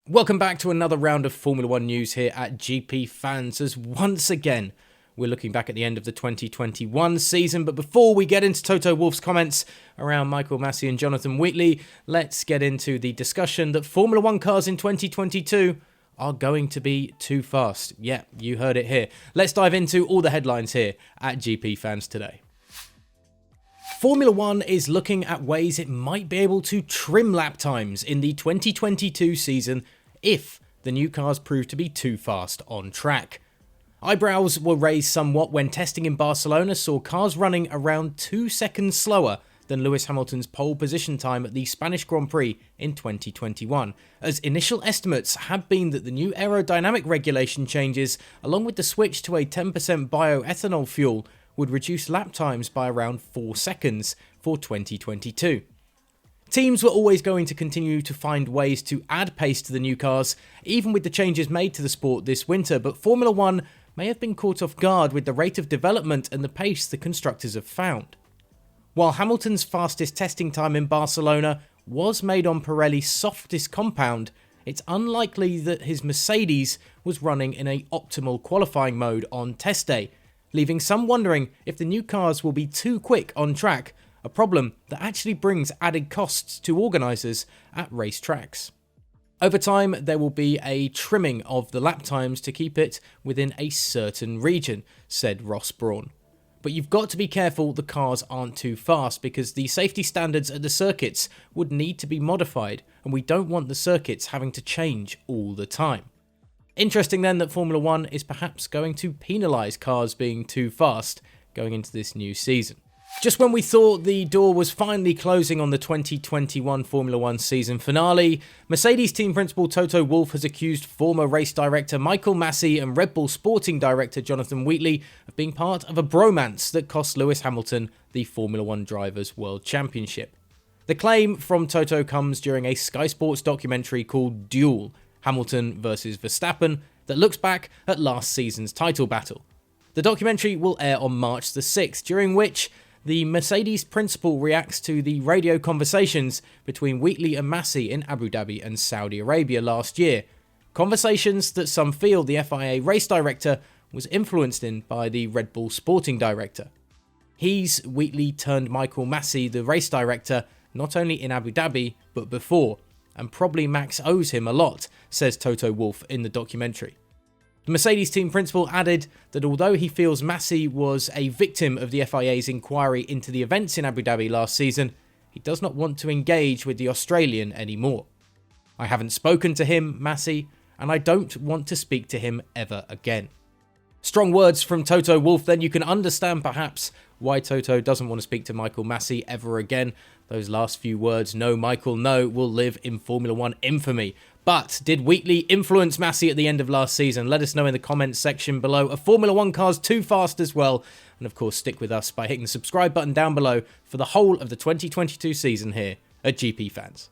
Welcome back to another round of Formula 1 news here at GPFans, as once again we're looking back at the end of the 2021 season. But before we get into Toto Wolff's comments around Michael Masi and Jonathan Wheatley, let's get into the discussion that Formula 1 cars in 2022 are going to be too fast. Yeah, you heard it here. Let's dive into all the headlines here at GPFans today. Formula 1 is looking at ways it might be able to trim lap times in the 2022 season if the new cars prove to be too fast on track. Eyebrows were raised somewhat when testing in Barcelona saw cars running around 2 seconds slower than Lewis Hamilton's pole position time at the Spanish Grand Prix in 2021, as initial estimates have been that the new aerodynamic regulation changes, along with the switch to a 10% bioethanol fuel, would reduce lap times by around 4 seconds for 2022. Teams were always going to continue to find ways to add pace to the new cars, even with the changes made to the sport this winter, but Formula 1 may have been caught off guard with the rate of development and the pace the constructors have found. While Hamilton's fastest testing time in Barcelona was made on Pirelli's softest compound, it's unlikely that his Mercedes was running in an optimal qualifying mode on test day, leaving some wondering if the new cars will be too quick on track, a problem that actually brings added costs to organisers at racetracks. Over time, there will be a trimming of the lap times to keep it within a certain region, said Ross Brawn. But you've got to be careful the cars aren't too fast, because the safety standards at the circuits would need to be modified, and we don't want the circuits having to change all the time. Interesting then that Formula 1 is perhaps going to penalise cars being too fast going into this new season. Just when we thought the door was finally closing on the 2021 Formula 1 season finale, Mercedes team principal Toto Wolff has accused former race director Michael Masi and Red Bull sporting director Jonathan Wheatley of being part of a bromance that cost Lewis Hamilton the Formula 1 Drivers' World Championship. The claim from Toto comes during a Sky Sports documentary called Duel, Hamilton vs Verstappen, that looks back at last season's title battle. The documentary will air on March the 6th, during which the Mercedes principal reacts to the radio conversations between Wheatley and Masi in Abu Dhabi and Saudi Arabia last year. Conversations that some feel the FIA race director was influenced in by the Red Bull sporting director. He's Wheatley turned Michael Masi, the race director, not only in Abu Dhabi, but before, and probably Max owes him a lot, says Toto Wolff in the documentary. The Mercedes team principal added that although he feels Masi was a victim of the FIA's inquiry into the events in Abu Dhabi last season, he does not want to engage with the Australian anymore. I haven't spoken to him, Masi, and I don't want to speak to him ever again. Strong words from Toto Wolff. Then you can understand perhaps why Toto doesn't want to speak to Michael Masi ever again. Those last few words, "No, Michael, no," will live in Formula 1 infamy. But did Wheatley influence Masi at the end of last season? Let us know in the comments section below. Are Formula 1 cars too fast as well? And of course, stick with us by hitting the subscribe button down below for the whole of the 2022 season here at GPFans.